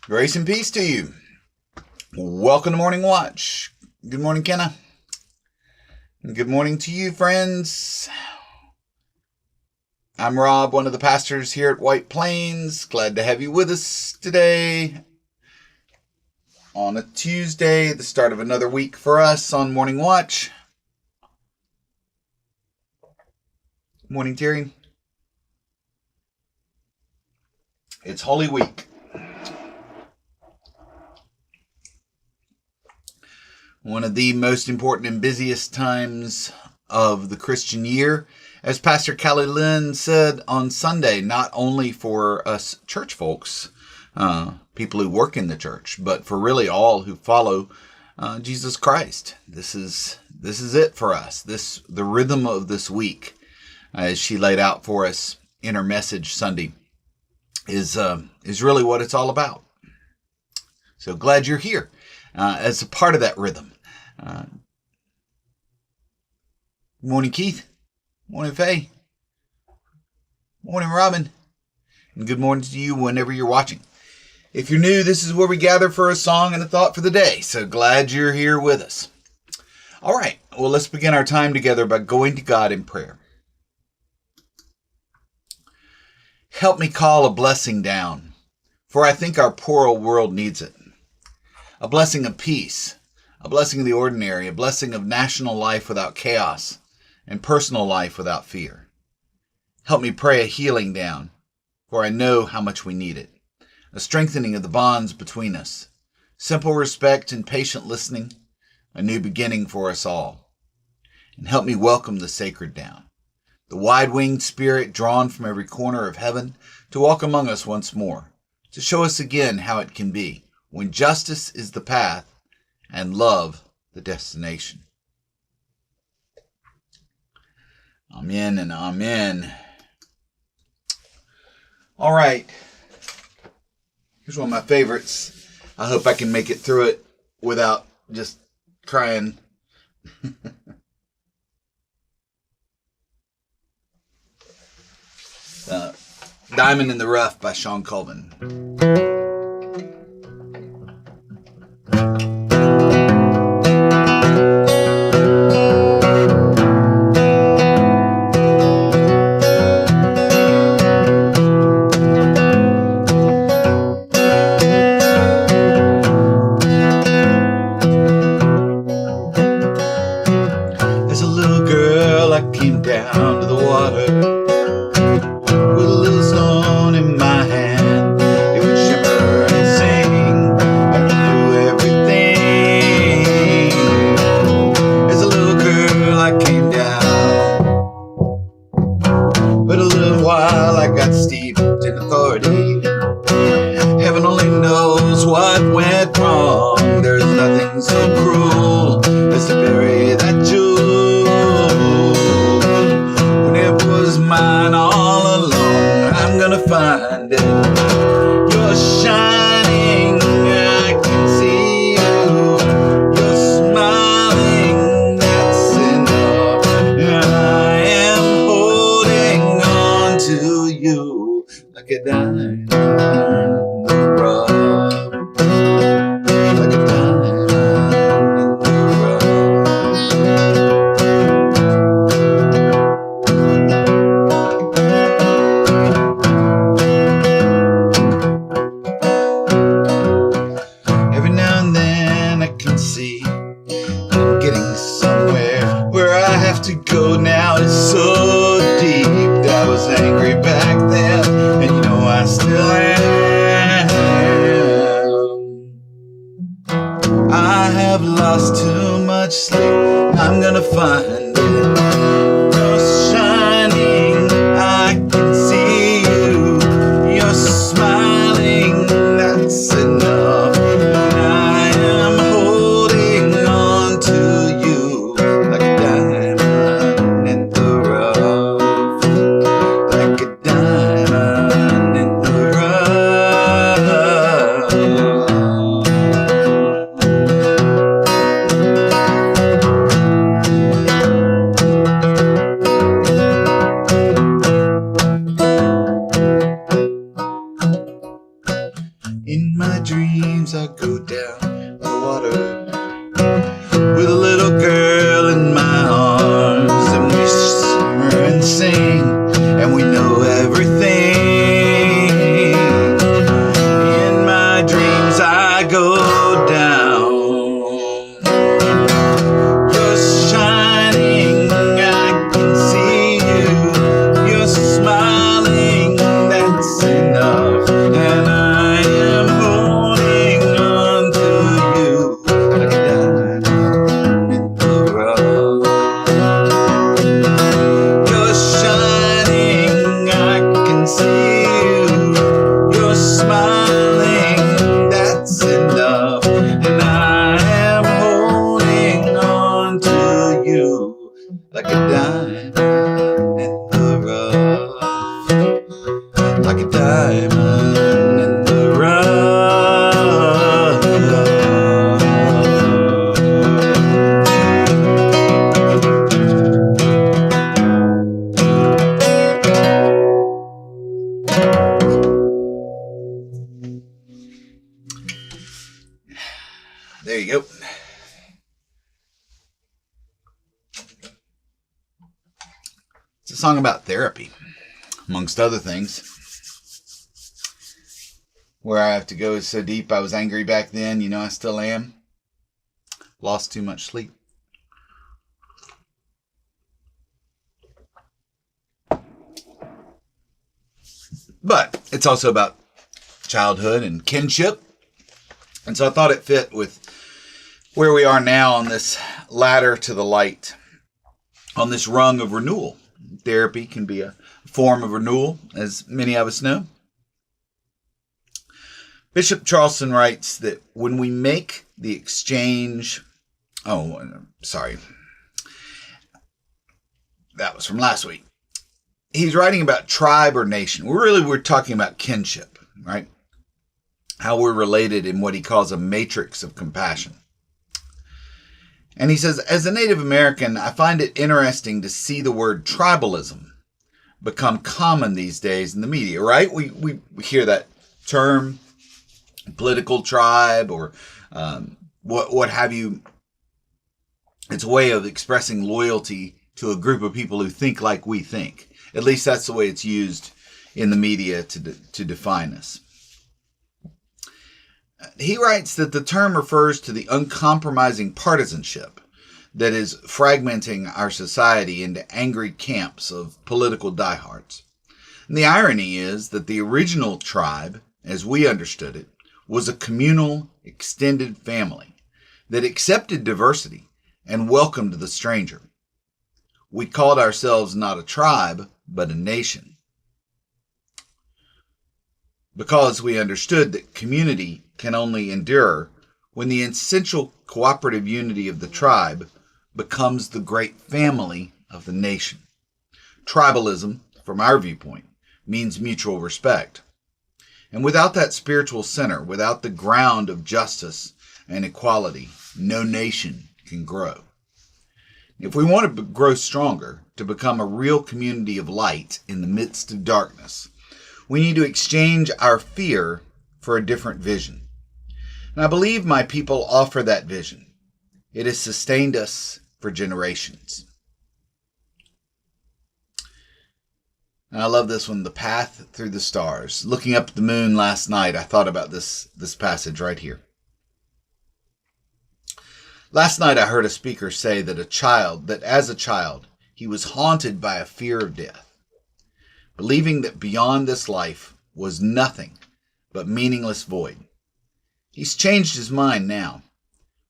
Grace and peace to you. Welcome to Morning Watch. Good morning, Kenna. And good morning to you, friends. I'm Rob, one of the pastors here at White Plains. Glad to have you with us today on a Tuesday, the start of another week for us on Morning Watch. Morning, Terry. It's Holy Week. One of the most important and busiest times of the Christian year. As Pastor Callie Lynn said on Sunday, not only for us church folks, people who work in the church, but for really all who follow Jesus Christ. This is it for us. The rhythm of this week, as she laid out for us in her message Sunday, is really what it's all about. So glad you're here as a part of that rhythm. Morning, Keith. Morning, Faye. Morning, Robin. And good morning to you whenever you're watching. If you're new, this is where we gather for a song and a thought for the day. So glad you're here with us. All right. Well, let's begin our time together by going to God in prayer. Help me call a blessing down, for I think our poor old world needs it. A blessing of peace, a blessing of the ordinary, a blessing of national life without chaos, and personal life without fear. Help me pray a healing down, for I know how much we need it. A strengthening of the bonds between us, simple respect and patient listening, a new beginning for us all. And help me welcome the sacred down, the wide-winged spirit drawn from every corner of heaven to walk among us once more, to show us again how it can be when justice is the path and love the destination. Amen and amen. All right. Here's one of my favorites. I hope I can make it through it without just crying. Diamond in the Rough by Shawn Colvin. As a little girl, I came down to the water. Find it. You're shining, I can see you. You're smiling, that's enough. I am holding on to you like a diamond in the rough. Like a diamond in the rough. To go now is so deep. I was angry back then, and you know I still am. I have lost too much sleep. I'm gonna find it. You're shining, I can see you. You're smiling, that's enough. I am holding on to you like a diamond. like a diamond in the rough, like a diamond in the rough. There you go. It's a song about therapy, amongst other things. Where I have to go is so deep. I was angry back then. You know, I still am. Lost too much sleep. But it's also about childhood and kinship. And so I thought it fit with where we are now on this ladder to the light, on this rung of renewal. Therapy can be a form of renewal, as many of us know. Bishop Charleston writes that when we make the exchange... sorry. That was from last week. He's writing about tribe or nation. We're talking about kinship, right? How we're related in what he calls a matrix of compassion. And he says, as a Native American, I find it interesting to see the word tribalism become common these days in the media, right? We hear that term, political tribe, or what have you. It's a way of expressing loyalty to a group of people who think like we think. At least that's the way it's used in the media to define us. He writes that the term refers to the uncompromising partisanship that is fragmenting our society into angry camps of political diehards. And the irony is that the original tribe, as we understood it, was a communal, extended family that accepted diversity and welcomed the stranger. We called ourselves not a tribe, but a nation, because we understood that community can only endure when the essential cooperative unity of the tribe becomes the great family of the nation. Tribalism, from our viewpoint, means mutual respect. And without that spiritual center, without the ground of justice and equality, no nation can grow. If we want to grow stronger, to become a real community of light in the midst of darkness, we need to exchange our fear for a different vision. And I believe my people offer that vision. It has sustained us for generations. And I love this one, The Path Through the Stars. Looking up at the moon last night, I thought about this passage right here. Last night I heard a speaker say that as a child, he was haunted by a fear of death, believing that beyond this life was nothing but meaningless void. He's changed his mind now,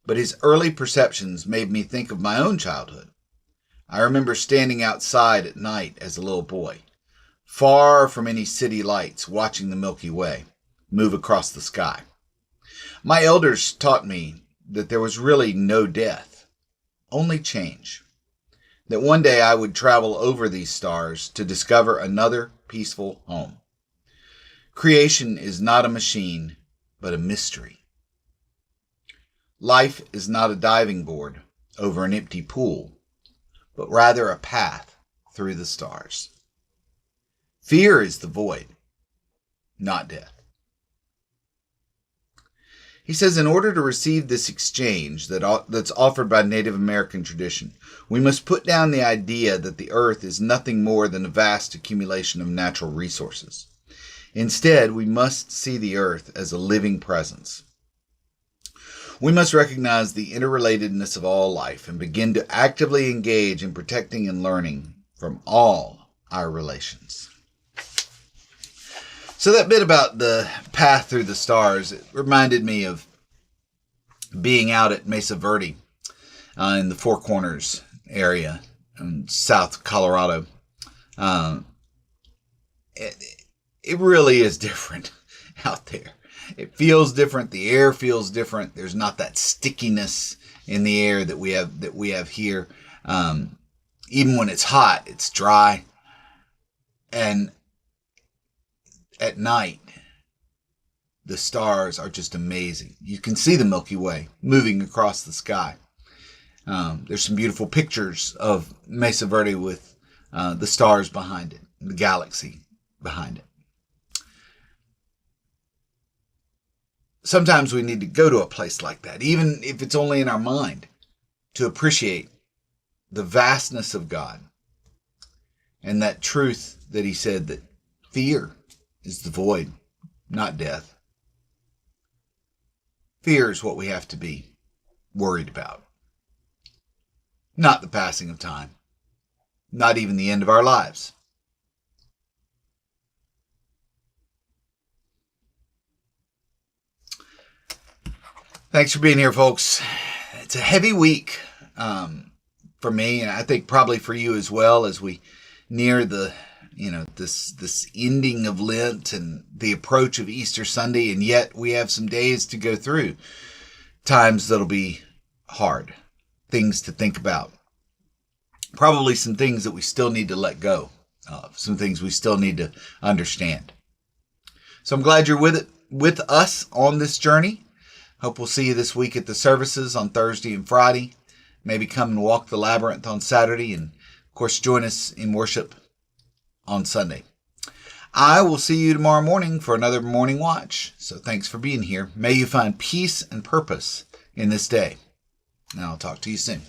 but his early perceptions made me think of my own childhood. I remember standing outside at night as a little boy, far from any city lights, watching the Milky Way move across the sky. My elders taught me that there was really no death, only change. That one day I would travel over these stars to discover another peaceful home. Creation is not a machine, but a mystery. Life is not a diving board over an empty pool, but rather a path through the stars. Fear is the void, not death. He says, in order to receive this exchange that's offered by Native American tradition, we must put down the idea that the earth is nothing more than a vast accumulation of natural resources. Instead, we must see the earth as a living presence. We must recognize the interrelatedness of all life and begin to actively engage in protecting and learning from all our relations. So that bit about the path through the stars, it reminded me of being out at Mesa Verde in the Four Corners area in South Colorado. It really is different out there. It feels different. The air feels different. There's not that stickiness in the air that we have here. Even when it's hot, it's dry. And at night, the stars are just amazing. You can see the Milky Way moving across the sky. There's some beautiful pictures of Mesa Verde with the stars behind it, the galaxy behind it. Sometimes we need to go to a place like that, even if it's only in our mind, to appreciate the vastness of God and that truth that he said that fear is the void, not death. Fear is what we have to be worried about. Not the passing of time. Not even the end of our lives. Thanks for being here, folks. It's a heavy week for me, and I think probably for you as well, as we near the this ending of Lent and the approach of Easter Sunday, and yet we have some days to go through, times that'll be hard, things to think about, probably some things that we still need to let go of, some things we still need to understand. So I'm glad you're with us on this journey. Hope we'll see you this week at the services on Thursday and Friday. Maybe come and walk the labyrinth on Saturday, and of course join us in worship on Sunday. I will see you tomorrow morning for another morning watch. So thanks for being here. May you find peace and purpose in this day. And I'll talk to you soon.